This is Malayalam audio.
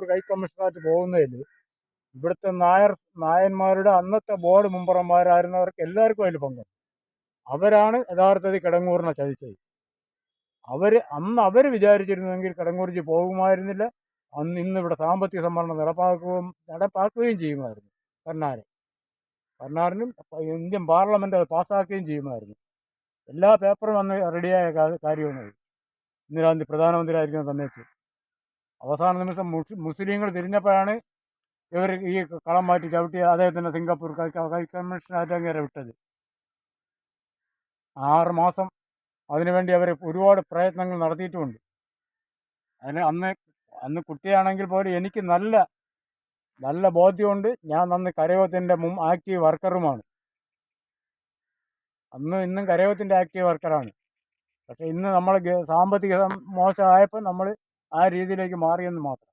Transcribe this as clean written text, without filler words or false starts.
സിംഗപ്പൂർ ഹൈ കമ്മീഷണറായിട്ട് പോകുന്നതിൽ ഇവിടുത്തെ നായന്മാരുടെ അന്നത്തെ ബോർഡ് മെമ്പർമാരായിരുന്നവർക്ക് എല്ലാവർക്കും അതിൽ പങ്കുണ്ട്. അവരാണ് യഥാർത്ഥത്തിൽ കിടങ്ങൂരിനെ ചതിച്ചത്. അന്ന് അവർ വിചാരിച്ചിരുന്നുവെങ്കിൽ കിടങ്ങൂർജി പോകുമായിരുന്നില്ല. ഇന്ന് ഇവിടെ സാമ്പത്തിക സംവരണം നടപ്പാക്കുകയും ചെയ്യുമായിരുന്നു. കർണാറിനും ഇന്ത്യൻ പാർലമെന്റ് അത് പാസ്സാക്കുകയും ചെയ്യുമായിരുന്നു. എല്ലാ പേപ്പറും അന്ന് റെഡിയായ കാര്യമാണ്. ഇന്ദിരാഗാന്ധി പ്രധാനമന്ത്രിയായിരിക്കുന്ന സമയത്ത് അവസാന നിമിഷം മുസ്ലിങ്ങൾ തിരിഞ്ഞപ്പോഴാണ് ഇവർ ഈ കളം മാറ്റി ചവിട്ടി അദ്ദേഹത്തിൻ്റെ സിംഗപ്പൂർ ഹൈ കമ്മീഷനായിട്ട് അങ്ങനെ വിട്ടത്. 6 മാസം അതിനുവേണ്ടി അവർ ഒരുപാട് പ്രയത്നങ്ങൾ നടത്തിയിട്ടുമുണ്ട്. അന്ന് കുട്ടിയാണെങ്കിൽ പോലും എനിക്ക് നല്ല ബോധ്യമുണ്ട്. ഞാൻ അന്ന് കരയോത്തിൻ്റെ ആക്റ്റീവ് വർക്കറുമാണ്. ഇന്നും കരയോത്തിൻ്റെ ആക്റ്റീവ് വർക്കറാണ്. പക്ഷേ ഇന്ന് നമ്മൾ സാമ്പത്തിക മോശമായപ്പോൾ നമ്മൾ ആ രീതിയിലേക്ക് മാറിയെന്ന് മാത്രം.